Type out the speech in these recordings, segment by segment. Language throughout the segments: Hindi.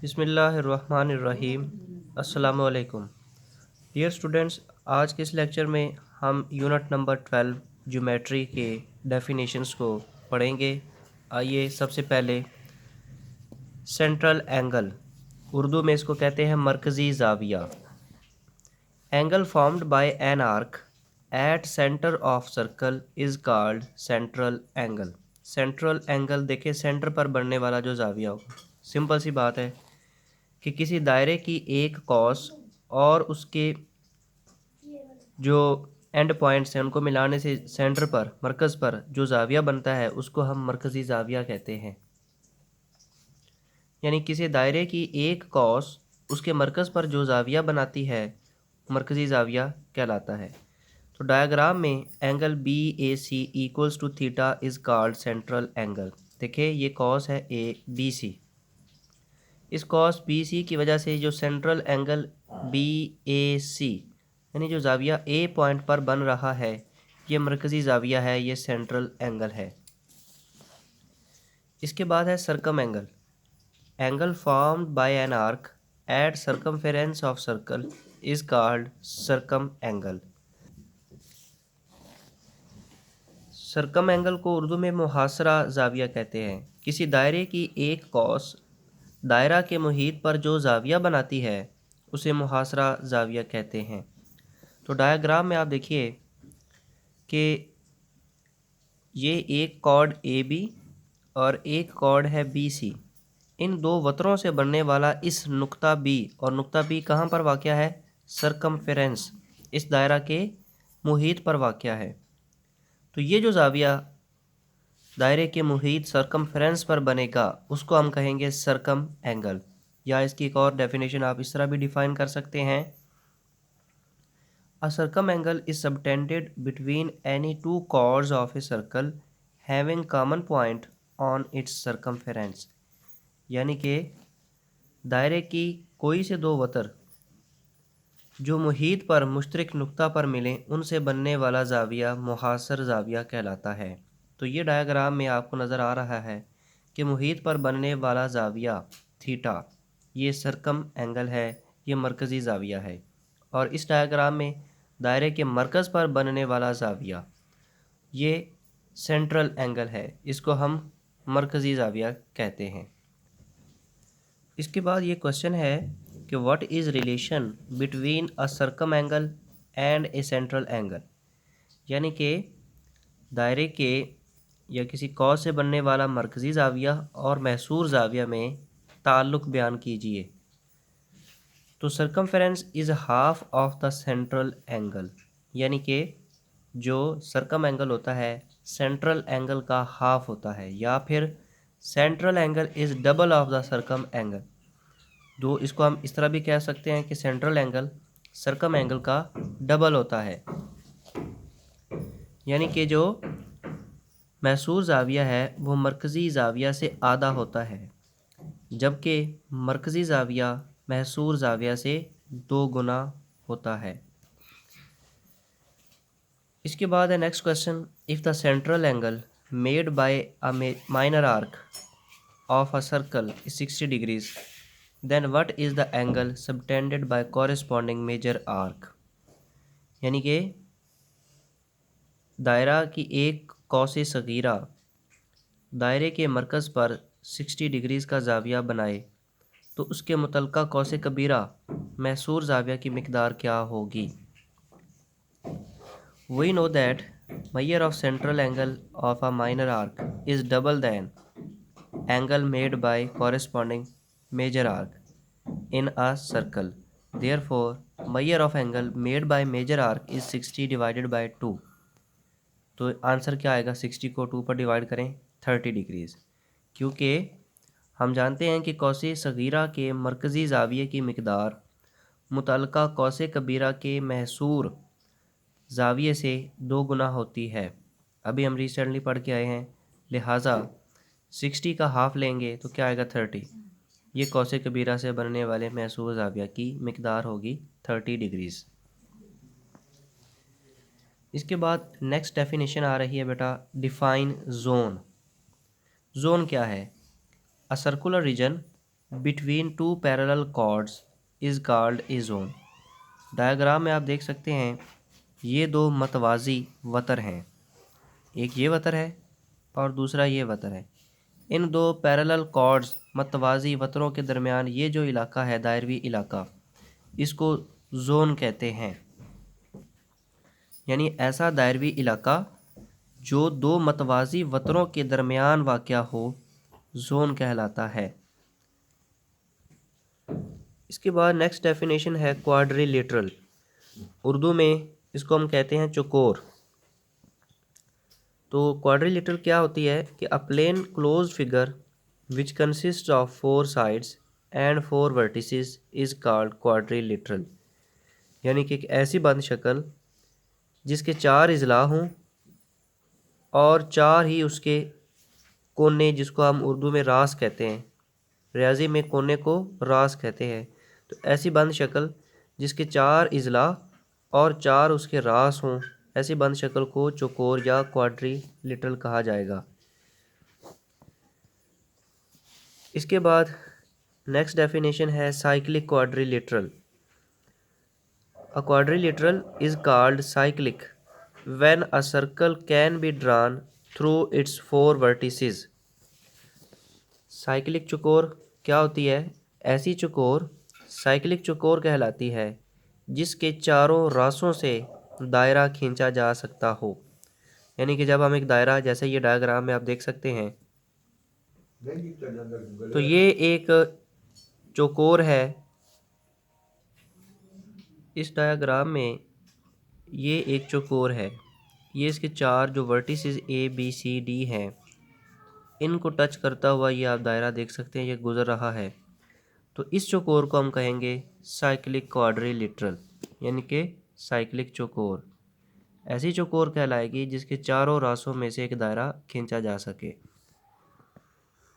बिस्मिल्लाहिर्रहमानिर्रहीम। अस्सलामुअलैकुम डियर स्टूडेंट्स, आज के इस लेक्चर में हम यूनिट नंबर 12 ज्योमेट्री के डेफिनेशंस को पढ़ेंगे। आइए सबसे पहले सेंट्रल एंगल, उर्दू में इसको कहते हैं मरकज़ी ज़ाविया। Angle formed by an arc at centre of circle is called central angle. Central angle देखें, सेंटर पर बनने वाला जो ज़ाविया हो। सिंपल सी बात है कि किसी दायरे की एक कॉस और उसके जो एंड पॉइंट्स हैं उनको मिलाने से सेंटर पर, मरकज़ पर जो ज़ाविया बनता है उसको हम मरकज़ी ज़ाविया कहते हैं। यानी किसी दायरे की एक कॉस उसके मरकज़ पर जो ज़ाविया बनाती है मरकज़ी ज़ाविया कहलाता है। तो डायग्राम में angle B A C equals to theta is called central angle. देखिए ये कॉस है ए बी सी, इस कॉस बी सी की वजह से जो सेंट्रल एंगल बी ए सी यानी जो ज़ाविया ए पॉइंट पर बन रहा है ये मरकज़ी ज़ाविया है, ये सेंट्रल एंगल है। इसके बाद है circum angle. Angle formed by an arc eight circumference of circle is called circum angle. Circum angle को उर्दू में मुहासरा ज़ाविया कहते हैं। किसी दायरे की एक कॉस दायरा के मुहीत पर जो ज़ाविया बनाती है उसे मुहासरा ज़ाविया कहते हैं। तो डायग्राम में आप देखिए कि ये एक कॉर्ड ए बी और एक कॉर्ड है बी सी। इन दो वतरों से बनने वाला इस नुक्ता बी, और नुक्ता बी कहाँ पर वाक़या है? सरकमफेरेंस, इस दायरा के मुहीत पर वाक़या है। तो ये जो ज़ाविया दायरे के मुहीत सरकमफेरेंस पर बनेगा उसको हम कहेंगे सर्कम एंगल। या इसकी एक और डेफिनेशन आप इस तरह भी डिफ़ाइन कर सकते हैं, A circumangle is subtended between any two chords of a circle having common point on its circumference। यानी कि दायरे की कोई से दो वतर जो मुहीत पर मुश्तरक नुक्ता पर मिलें उनसे बनने वाला ज़ाविया मुहासर ज़ाविया कहलाता है। तो ये डायग्राम में आपको नज़र आ रहा है कि मुहीत पर बनने वाला ज़ाविया थीटा ये सर्कम एंगल है, ये मरकज़ी ज़ाविया है। और इस डायग्राम में दायरे के मरकज़ पर बनने वाला ज़ाविया ये सेंट्रल एंगल है, इसको हम मरकज़ी ज़ाविया कहते हैं। इसके बाद ये क्वेश्चन है कि what is relation between a circum angle and A central angle. यानी कि दायरे के या किसी कॉस से बनने वाला मरकज़ी ज़ाविया और महसूर ज़ाविया में ताल्लुक़ बयान कीजिए। तो circumference is half of the central angle, यानी कि जो सर्कम एंगल होता है सेंट्रल एंगल का हाफ होता है, या फिर central angle is double of the circum angle. दो इसको हम इस तरह भी कह सकते हैं कि सेंट्रल एंगल सर्कम एंगल का डबल होता है। यानी कि जो महसूर ज़ाविया है वो मरकज़ी ज़ाविया से आधा होता है, जबकि मरकज़ी ज़ाविया महसूर ज़ाविया से 2 गुना होता है। इसके बाद है next question, if the central angle made by a minor arc of a circle is 60 degrees, then what is the angle subtended by corresponding major arc. यानी कि दायरा की एक कौसे सगीरा दायरे के मरकज़ पर 60 डिग्रीज़ का ज़ाविया बनाए तो उसके मुतल्लिक़ा कौसे कबीरा महसूर ज़ाविया की मिक़दार क्या होगी। We know that measure of central angle of a minor arc is double than angle made by corresponding major arc in a circle. Therefore, measure of angle made by major arc is 60 divided by 2। तो आंसर क्या आएगा? 60 को 2 पर डिवाइड करें 30 डिग्रीज़, क्योंकि हम जानते हैं कि कौसे सगीरा के मरकज़ी ज़ाविये की मिक़दार मुतल्लिक़ा कौसे कबीरा के महसूर ज़ाविये से 2 गुना होती है। अभी हम रिसेंटली पढ़ के आए हैं, लिहाजा 60 का हाफ लेंगे तो क्या आएगा? 30। ये कौसे कबीरा से बनने वाले महसूर ज़ाविया की मिक़दार होगी 30 डिग्रीज़। इसके बाद नेक्स्ट डेफिनेशन आ रही है बेटा, डिफ़ाइन जोन। जोन क्या है? A circular region between two parallel chords is called a zone। Diagram में आप देख सकते हैं ये दो मतवाजी वतर हैं, एक ये वतर है और दूसरा ये वतर है। इन दो पैरेलल कॉर्ड्स मतवाजी वतरों के दरमियान ये जो इलाका है दायरवी इलाका, इसको जोन कहते हैं। यानी ऐसा दायरवी इलाका जो दो मतवाजी वतरों के दरमियान वाक़या हो, जोन कहलाता है। इसके बाद नेक्स्ट डेफिनेशन है क्वाड्रिलेटरल। उर्दू में इसको हम कहते हैं चौकोर। तो क्वाड्रिलेटरल क्या होती है कि a plane closed figure which consist of 4 sides and 4 vertices is called quadrilateral. यानी कि एक ऐसी बंद शक्ल जिसके 4 इजला हों और 4 ही उसके कोने, जिसको हम उर्दू में रास कहते हैं, रियाजी में कोने को रास कहते हैं। तो ऐसी बंद शक्ल जिसके 4 इजला और 4 उसके रास हों, ऐसी बंद शक्ल को चौकोर या क्वाड्रिलेटरल कहा जाएगा। इसके बाद नेक्स्ट डेफिनेशन है cyclic quadrilateral. A quadrilateral is called cyclic when a circle can be drawn through it's 4 vertices. Cyclic चौकोर क्या होती है? ऐसी चौकोर साइक्लिक चौकोर कहलाती है जिसके चारों रासों से दायरा खींचा जा सकता हो। यानी कि जब हम एक दायरा, जैसे ये डायग्राम में आप देख सकते हैं, तो ये एक चौकोर है। इस डायग्राम में ये एक चौकोर है। ये इसके 4 जो वर्टिसेस ABCD हैं, इनको टच करता हुआ ये आप दायरा देख सकते हैं, ये गुजर रहा है। तो इस चौकोर को हम कहेंगे साइक्लिक क्वाड्रिलेटरल, यानी कि साइक्लिक चौकोर। ऐसी चौकोर कहलाएगी जिसके चारों रासों में से एक दायरा खींचा जा सके।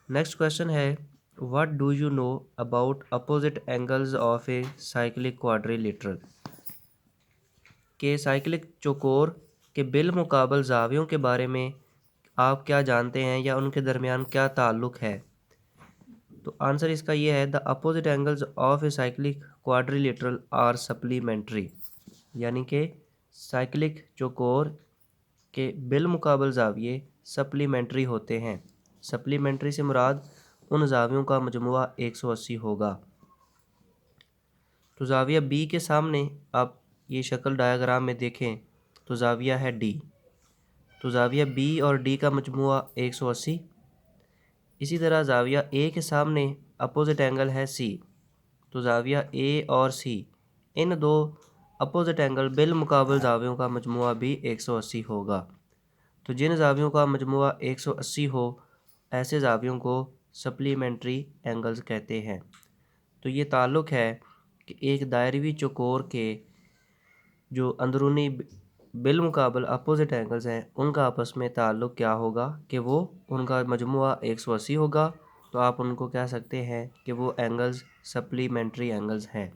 नेक्स्ट क्वेश्चन है, what do you know about opposite angles of a cyclic quadrilateral. के साइक्लिक चौकोर के बिलमुकाबल ज़ावियों के बारे में आप क्या जानते हैं या उनके दरमियान क्या ताल्लुक़ है? तो आंसर इसका ये है, the opposite angles of a cyclic quadrilateral are supplementary. यानी कि साइक्लिक चौकोर के बिलमुकाबल ज़ाविये सप्लीमेंट्री होते हैं। सप्लीमेंट्री से मुराद उन ज़ावियों का मजमुआ 180 होगा। तो ज़ाविया बी के सामने आप ये शक्ल डायग्राम में देखें तो ज़ाविया है डी। तो ज़ाविया बी और डी का मजमुआ 180। इसी तरह ज़ाविया ए के सामने अपोजिट एंगल है सी। तो ज़ाविया ए और सी, इन दो अपोजिट एंगल बिलमुकाबल ज़ावियों का मजमुआ भी 180 होगा। तो जिन ज़ावियों का मजमुआ 180 हो, ऐसे ज़ावियों को सप्लीमेंट्री एंगल्स कहते हैं। तो ये ताल्लुक़ है कि एक दायरवी चौकोर के जो अंदरूनी बिलमुकाबल अपोजिट एंगल्स हैं, उनका आपस में ताल्लुक़ क्या होगा कि वो उनका मजमुआ 180 होगा। तो आप उनको कह सकते हैं कि वो एंगल्स सप्लीमेंट्री एंगल्स हैं।